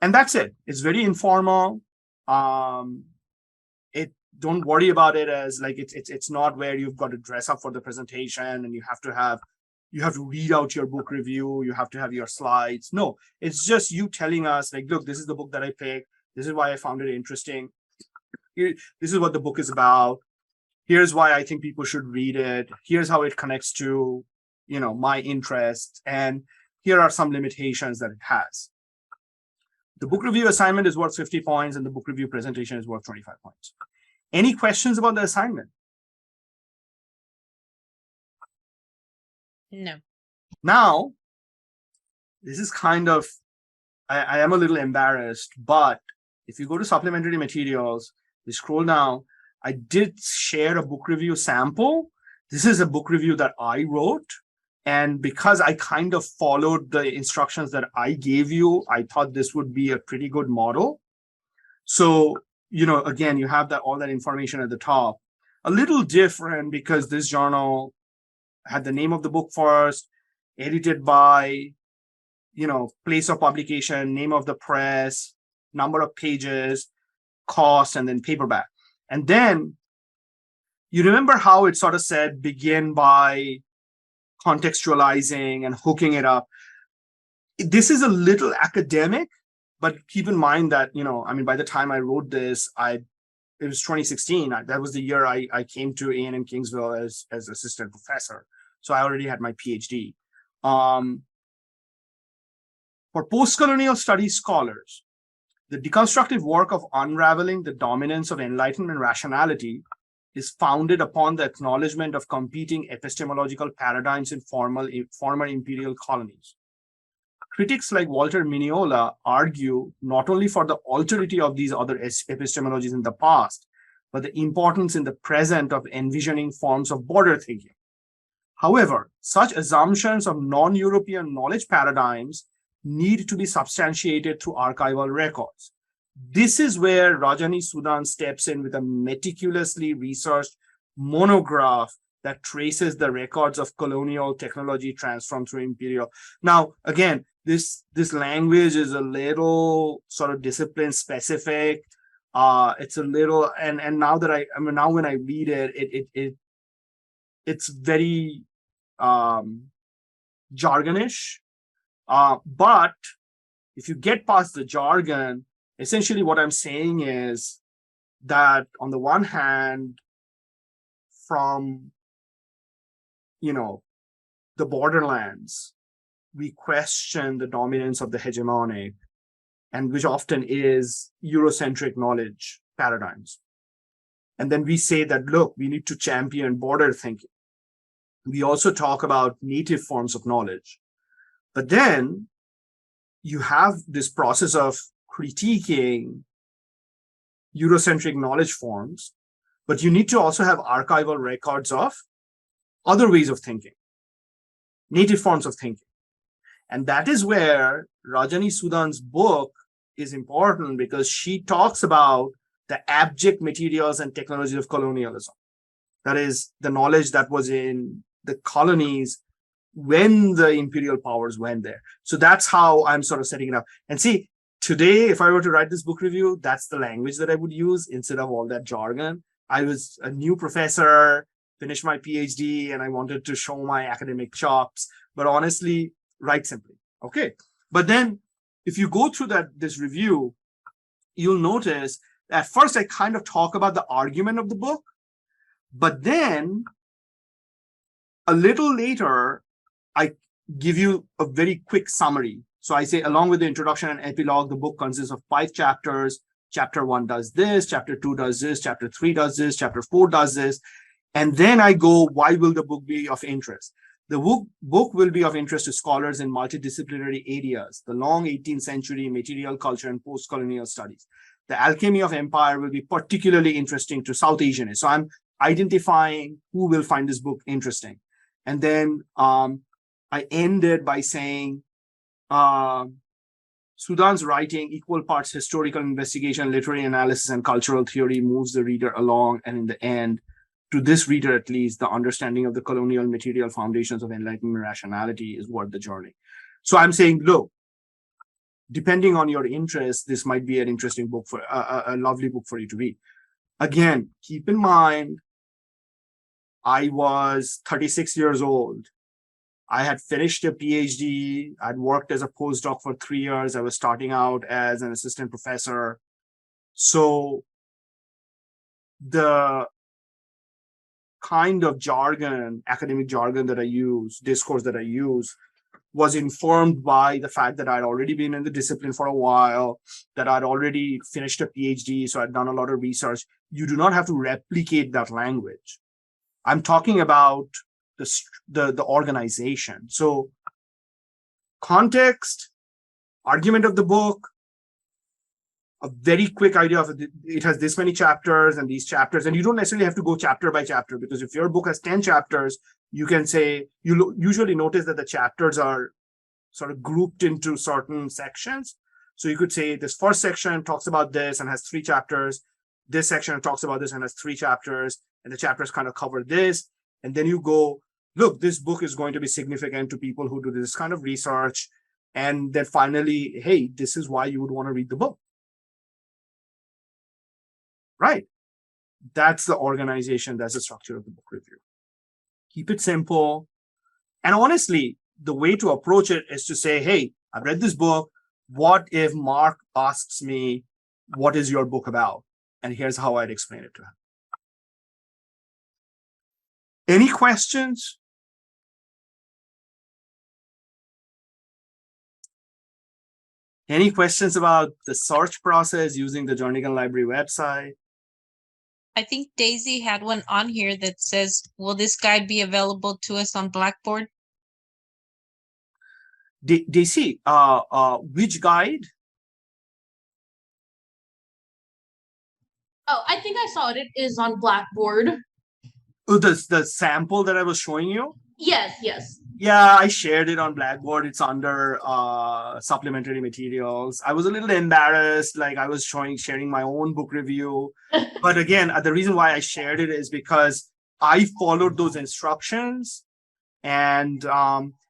And that's it. It's very informal. Don't worry about it as like it's not where you've got to dress up for the presentation and you have to read out your book review, you have to have your slides. No, it's just you telling us like, look, this is the book that I picked. This is why I found it interesting. This is what the book is about. Here's why I think people should read it. Here's how it connects to, my interests. And here are some limitations that it has. The book review assignment is worth 50 points and the book review presentation is worth 25 points. Any questions about the assignment? No. Now, this is kind of, I am a little embarrassed, but if you go to supplementary materials, you scroll down, I did share a book review sample. This is a book review that I wrote. And because I kind of followed the instructions that I gave you, I thought this would be a pretty good model. So, again, you have all that information at the top. A little different because this journal had the name of the book first, edited by, place of publication, name of the press, number of pages, cost, and then paperback. And then you remember how it sort of said begin by contextualizing and hooking it up. This is a little academic, but keep in mind that, by the time I wrote this, it was 2016. That was the year I came to A&M Kingsville as assistant professor. So I already had my PhD. For post-colonial studies scholars, the deconstructive work of unraveling the dominance of Enlightenment rationality is founded upon the acknowledgement of competing epistemological paradigms in former imperial colonies. Critics like Walter Migniola argue not only for the alterity of these other epistemologies in the past, but the importance in the present of envisioning forms of border thinking. However, such assumptions of non-European knowledge paradigms need to be substantiated through archival records. This is where Rajani Sudan steps in with a meticulously researched monograph that traces the records of colonial technology transformed through imperial. Now, again, this language is a little sort of discipline specific. It's a little, and now that now when I read it, it's very jargonish. But if you get past the jargon, essentially what I'm saying is that on the one hand, from the borderlands, we question the dominance of the hegemonic, and which often is Eurocentric knowledge paradigms. And then we say that, look, we need to champion border thinking. We also talk about native forms of knowledge. But then you have this process of critiquing Eurocentric knowledge forms, but you need to also have archival records of other ways of thinking, native forms of thinking. And that is where Rajani Sudan's book is important, because she talks about the abject materials and technologies of colonialism. That is the knowledge that was in the colonies when the imperial powers went there. So that's how I'm sort of setting it up. And see, today, if I were to write this book review, that's the language that I would use instead of all that jargon. I was a new professor, finished my PhD, and I wanted to show my academic chops, but honestly, write simply. Okay. But then if you go through this review, you'll notice at first I kind of talk about the argument of the book, but then a little later, I give you a very quick summary. So I say, along with the introduction and epilogue, the book consists of 5 chapters. Chapter 1 does this, chapter 2 does this, chapter 3 does this, chapter 4 does this. And then I go, why will the book be of interest? The book will be of interest to scholars in multidisciplinary areas, the long 18th century material culture and post-colonial studies. The alchemy of empire will be particularly interesting to South Asianists. So I'm identifying who will find this book interesting. And then I ended by saying, Sudan's writing, equal parts historical investigation, literary analysis, and cultural theory, moves the reader along. And in the end, to this reader at least, the understanding of the colonial material foundations of Enlightenment rationality is worth the journey. So I'm saying, look, depending on your interest, this might be an interesting book, for a lovely book for you to read. Again, keep in mind, I was 36 years old. I had finished a PhD. I'd worked as a postdoc for 3 years. I was starting out as an assistant professor. So the kind of jargon, academic jargon that I use, discourse that I use, was informed by the fact that I'd already been in the discipline for a while, that I'd already finished a PhD, so I'd done a lot of research. You do not have to replicate that language. I'm talking about the organization. So context, argument of the book, a very quick idea of it has this many chapters and these chapters, and you don't necessarily have to go chapter by chapter, because if your book has 10 chapters, you can say, usually notice that the chapters are sort of grouped into certain sections. So you could say this first section talks about this and has 3 chapters. This section talks about this and has 3 chapters, and the chapters kind of cover this. And then you go, look, this book is going to be significant to people who do this kind of research. And then finally, hey, this is why you would want to read the book. Right? That's the organization, that's the structure of the book review. Keep it simple. And honestly, the way to approach it is to say, hey, I've read this book. What if Mark asks me, what is your book about? And here's how I'd explain it to him. Any questions? Any questions about the search process using the Jernigan Library website? I think Daisy had one on here that says, will this guide be available to us on Blackboard? Daisy, which guide? Oh, I think I saw it. It is on Blackboard. Oh, the sample that I was showing you? Yes, yes. Yeah, I shared it on Blackboard. It's under supplementary materials. I was a little embarrassed, like I was sharing my own book review. But again, the reason why I shared it is because I followed those instructions. And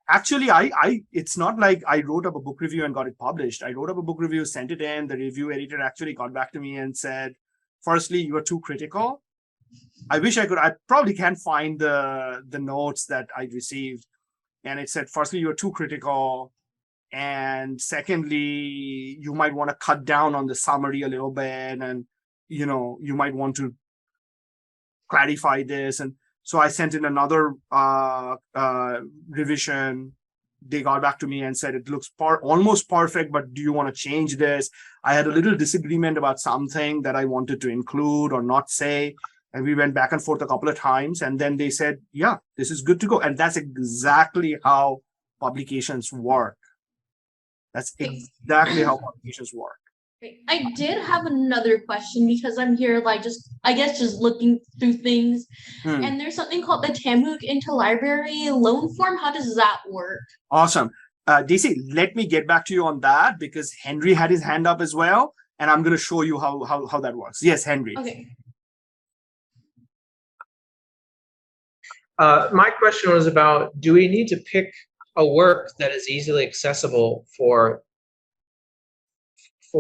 actually, it's not like I wrote up a book review and got it published. I wrote up a book review, sent it in. The review editor actually got back to me and said, firstly, you are too critical. I wish I could. I probably can't find the notes that I received. And it said, firstly, you're too critical. And secondly, you might want to cut down on the summary a little bit. And, you might want to clarify this. And so I sent in another revision. They got back to me and said, it looks almost perfect, but do you want to change this? I had a little disagreement about something that I wanted to include or not say. And we went back and forth a couple of times. And then they said, yeah, this is good to go. And that's exactly how publications work. That's exactly how publications work. I did have another question because I'm here, like, just looking through things. And there's something called the Tamuk Interlibrary Loan Form. How does that work? Awesome. DC, let me get back to you on that because Henry had his hand up as well. And I'm going to show you how that works. Yes, Henry. Okay. My question was about, do we need to pick a work that is easily accessible for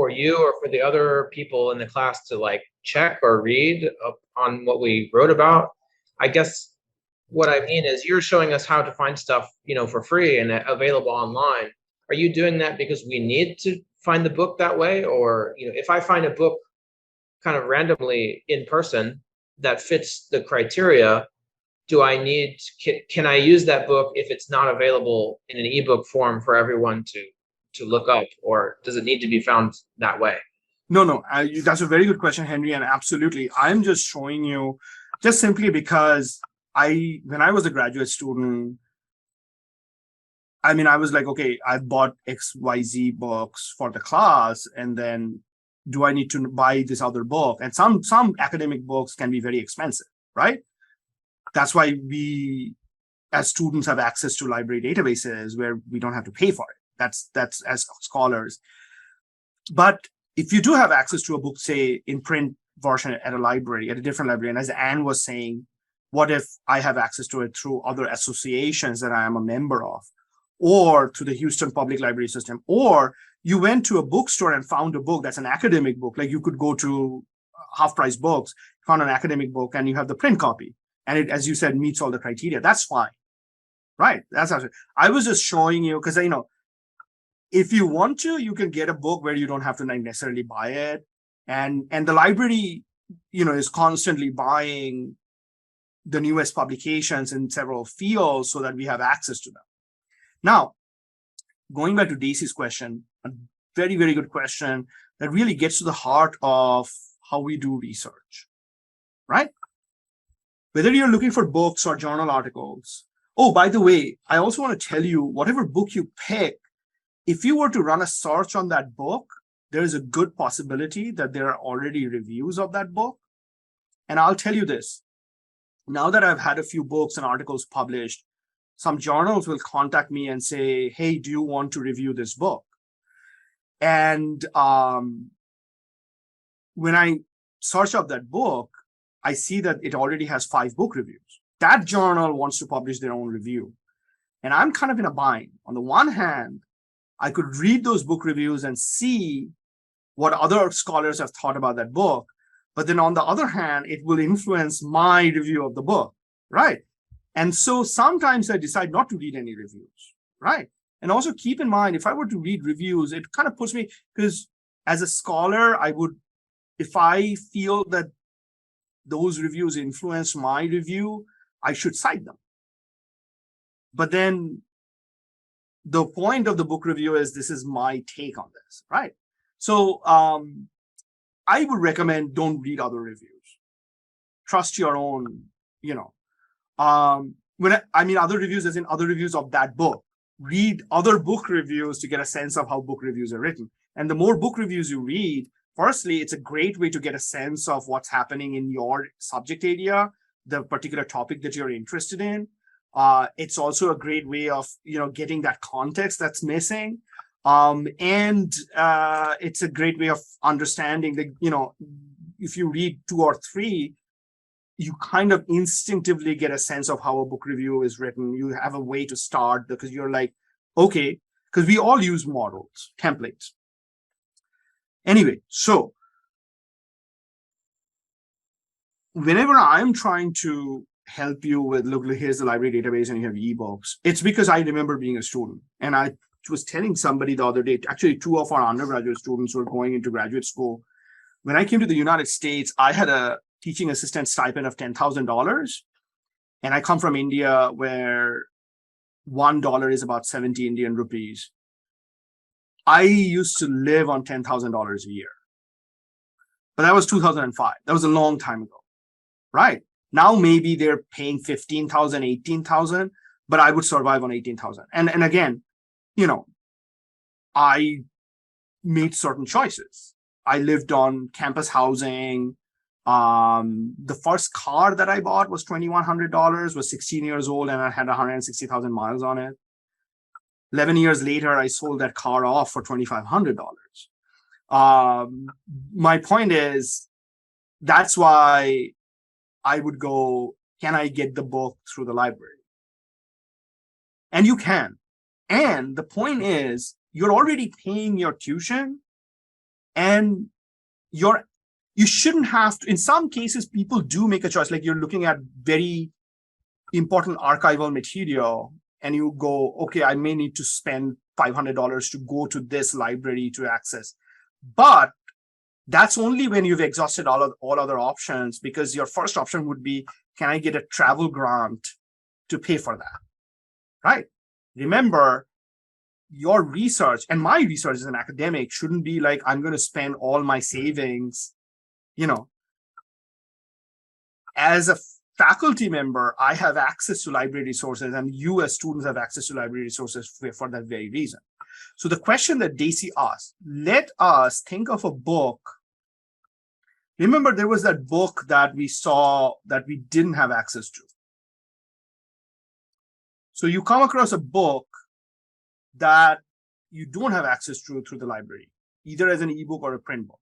you or for the other people in the class to like check or read on what we wrote about? I guess what I mean is you're showing us how to find stuff, for free and available online. Are you doing that because we need to find the book that way? Or, if I find a book kind of randomly in person that fits the criteria, can I use that book if it's not available in an ebook form for everyone to look up, or does it need to be found that way? No, that's a very good question, Henry, and absolutely. I'm just showing you just simply because when I was a graduate student, I was like, okay, I bought XYZ books for the class, and then do I need to buy this other book? And some academic books can be very expensive, right? That's why we, as students, have access to library databases where we don't have to pay for it. That's as scholars. But if you do have access to a book, say in print version at a different library, and as Anne was saying, what if I have access to it through other associations that I am a member of, or through the Houston Public Library System, or you went to a bookstore and found a book that's an academic book, like you could go to Half Price Books, found an academic book, and you have the print copy, and it, as you said, meets all the criteria. That's fine, right? That's actually, I was just showing you because if you want to, you can get a book where you don't have to necessarily buy it, and the library, is constantly buying the newest publications in several fields so that we have access to them. Now, going back to Daisy's question, a very, very good question that really gets to the heart of how we do research, right? Whether you're looking for books or journal articles. Oh, by the way, I also want to tell you, whatever book you pick, if you were to run a search on that book, there is a good possibility that there are already reviews of that book. And I'll tell you this, now that I've had a few books and articles published, some journals will contact me and say, hey, do you want to review this book? And when I search up that book, I see that it already has 5 book reviews. that journal wants to publish their own review. And I'm kind of in a bind. On the one hand, I could read those book reviews and see what other scholars have thought about that book. But then on the other hand, it will influence my review of the book, right? And so sometimes I decide not to read any reviews, right? And also keep in mind, if I were to read reviews, it kind of puts me, because as a scholar, I would, if I feel that those reviews influence my review, I should cite them. But then the point of the book review is this is my take on this, right? So I would recommend don't read other reviews. Trust your own, I mean other reviews as in other reviews of that book. Read other book reviews to get a sense of how book reviews are written. And the more book reviews you read, firstly, it's a great way to get a sense of what's happening in your subject area, the particular topic that you're interested in. It's also a great way of, getting that context that's missing. And it's a great way of understanding that, if you read 2 or 3, you kind of instinctively get a sense of how a book review is written. You have a way to start because you're like, okay, because we all use models, templates. Anyway, so whenever I'm trying to help you with, look, here's the library database and you have ebooks, it's because I remember being a student. And I was telling somebody the other day, actually 2 of our undergraduate students who are going into graduate school. When I came to the United States, I had a teaching assistant stipend of $10,000. And I come from India where $1 is about 70 Indian rupees. I used to live on $10,000 a year. But that was 2005. That was a long time ago, right? Now maybe they're paying 15,000, 18,000, but I would survive on 18,000. And again, I made certain choices. I lived on campus housing. The first car that I bought was $2,100, was 16 years old, and I had 160,000 miles on it. 11 years later, I sold that car off for $2,500. My point is, that's why I would go, can I get the book through the library? And you can. And the point is, you're already paying your tuition, and you shouldn't have to. In some cases, people do make a choice, like you're looking at very important archival material, and you go, okay, I may need to spend $500 to go to this library to access. But that's only when you've exhausted all other options, because your first option would be, can I get a travel grant to pay for that? Right? Remember, your research and my research as an academic shouldn't be like, I'm going to spend all my savings. As a faculty member, I have access to library resources, and you as students have access to library resources for that very reason. So the question that Daisy asked, let us think of a book. Remember, there was that book that we saw that we didn't have access to. So you come across a book that you don't have access to through the library, either as an ebook or a print book.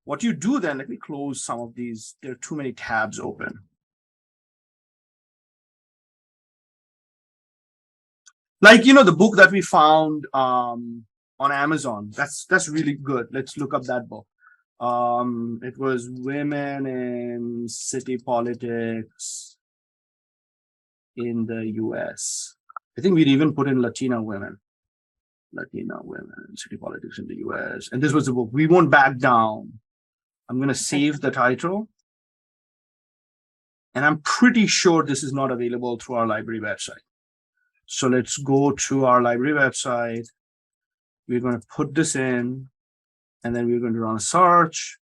What you do then, let me close some of these. There are too many tabs open. Like, the book that we found on Amazon. That's really good. Let's look up that book. It was Women in City Politics in the US. I think we'd even put in Latina women in city politics in the US. And this was the book. We Won't Back Down. I'm going to save the title. And I'm pretty sure this is not available through our library website. So let's go to our library website. We're going to put this in, and then we're going to run a search.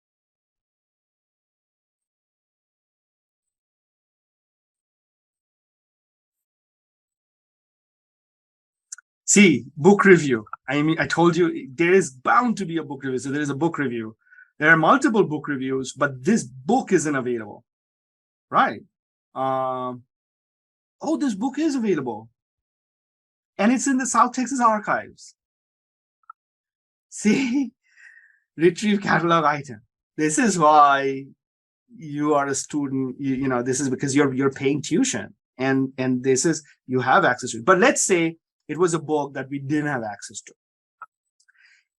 See, book review. I mean, I told you there is bound to be a book review. So there is a book review. There are multiple book reviews, but this book isn't available, right? Oh, this book is available. And it's in the South Texas Archives. See, retrieve catalog item. This is why you are a student, this is because you're paying tuition, and this is, you have access to it. But let's say it was a book that we didn't have access to.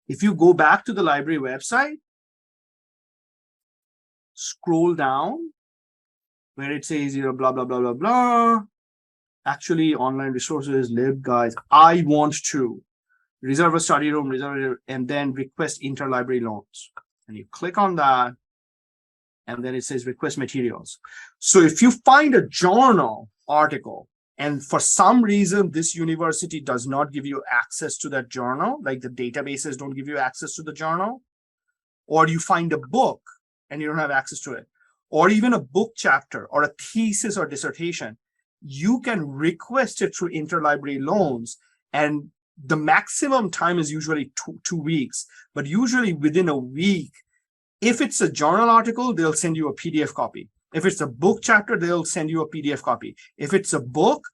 If you go back to the library website, scroll down where it says, blah, blah, blah, blah, blah. Actually, online resources, LibGuides. I want to reserve a study room, and then request interlibrary loans. And you click on that, and then it says request materials. So if you find a journal article, and for some reason this university does not give you access to that journal, like the databases don't give you access to the journal, or you find a book and you don't have access to it, or even a book chapter or a thesis or dissertation, you can request it through interlibrary loans. And the maximum time is usually 2 weeks, but usually within a week, if it's a journal article, they'll send you a PDF copy. If it's a book chapter, they'll send you a PDF copy. If it's a book,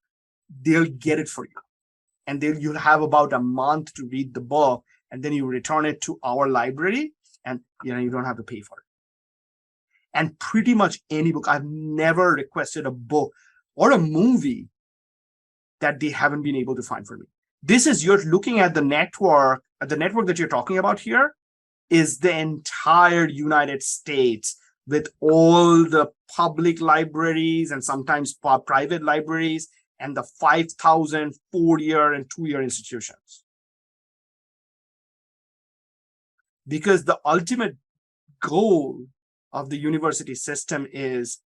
they'll get it for you. And then you'll have about a month to read the book, and then you return it to our library, and you don't have to pay for it. And pretty much any book, I've never requested a book or a movie that they haven't been able to find for me. This is, you're looking at the network that you're talking about here is the entire United States, with all the public libraries and sometimes private libraries, and the 5,000 4-year and 2-year institutions. Because the ultimate goal of the university system is,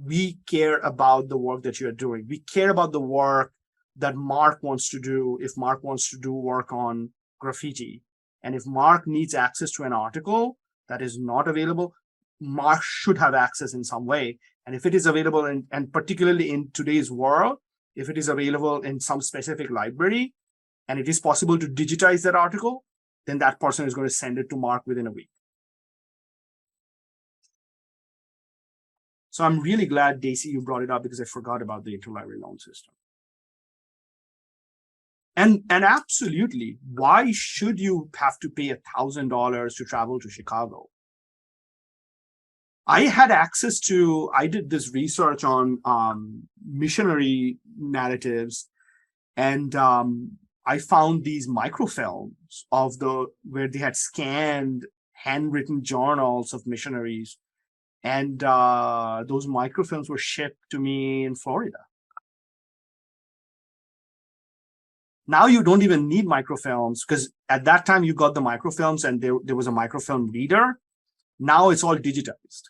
we care about the work that you're doing. We care about the work that Mark wants to do. If Mark wants to do work on graffiti, and if Mark needs access to an article that is not available, Mark should have access in some way. And if it is available, and particularly in today's world, if it is available in some specific library, and it is possible to digitize that article, then that person is going to send it to Mark within a week. So I'm really glad, Daisy, you brought it up, because I forgot about the interlibrary loan system. And absolutely, why should you have to pay $1,000 to travel to Chicago? I did this research on missionary narratives, and I found these microfilms where they had scanned handwritten journals of missionaries, and those microfilms were shipped to me in Florida. Now you don't even need microfilms, because at that time you got the microfilms and there was a microfilm reader. Now it's all digitized.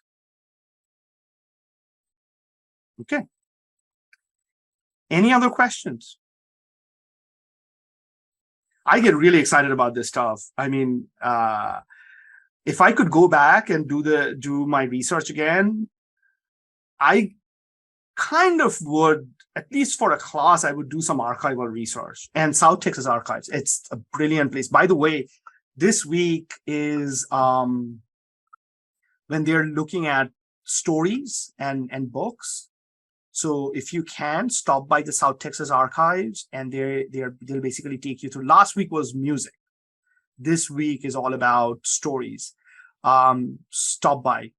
Okay. Any other questions? I get really excited about this stuff. I mean, if I could go back and do my research again, I kind of would, at least for a class, I would do some archival research. And South Texas Archives, it's a brilliant place. By the way, this week is when they're looking at stories and books. So if you can, stop by the South Texas Archives, and they'll basically take you through. Last week was music. This week is all about stories. Stop by.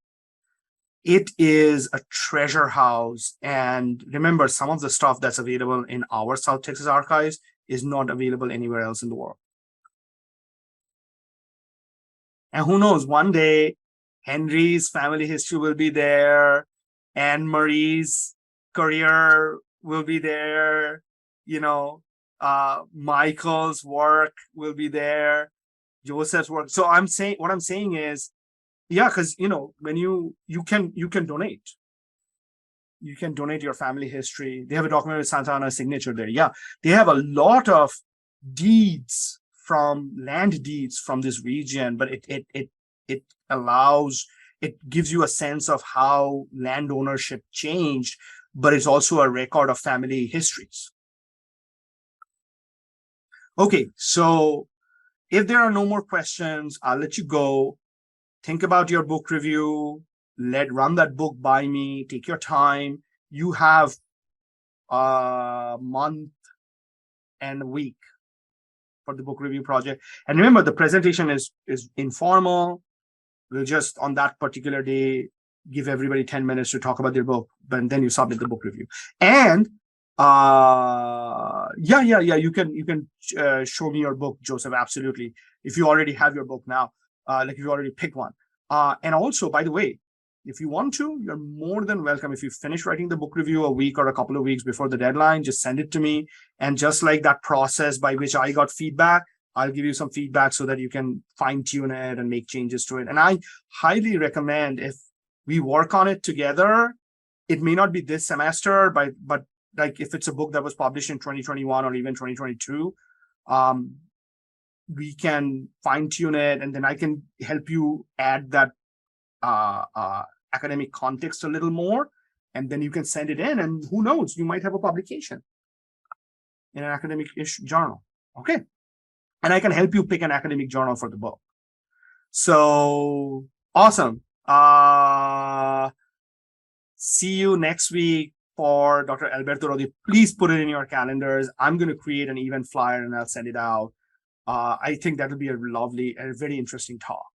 It is a treasure house. And remember, some of the stuff that's available in our South Texas Archives is not available anywhere else in the world. And who knows, one day, Henry's family history will be there, Anne Marie's career will be there, Michael's work will be there, Joseph's work. So what I'm saying is, yeah, because when you can donate. You can donate your family history. They have a document with Santa Ana's signature there. Yeah, they have a lot of land deeds from this region, but it gives you a sense of how land ownership changed, but it's also a record of family histories. Okay, so if there are no more questions, I'll let you go. Think about your book review. Run that book by me. Take your time. You have a month and a week for the book review project. And remember, the presentation is informal. We'll just, on that particular day, give everybody 10 minutes to talk about their book, but then you submit the book review. And you can show me your book, Joseph. Absolutely. If you already have your book now, like if you already picked one. And also, by the way, if you want to, you're more than welcome. If you finish writing the book review a week or a couple of weeks before the deadline, just send it to me. And just like that process by which I got feedback, I'll give you some feedback so that you can fine tune it and make changes to it. And I highly recommend, if we work on it together, it may not be this semester, but like if it's a book that was published in 2021 or even 2022, we can fine tune it, and then I can help you add that academic context a little more, and then you can send it in, and who knows, you might have a publication in an academic-ish journal. Okay. And I can help you pick an academic journal for the book. So awesome. See you next week for Dr. Alberto Rodi. Please put it in your calendars. I'm going to create an event flyer and I'll send it out. I think that'll be a very interesting talk.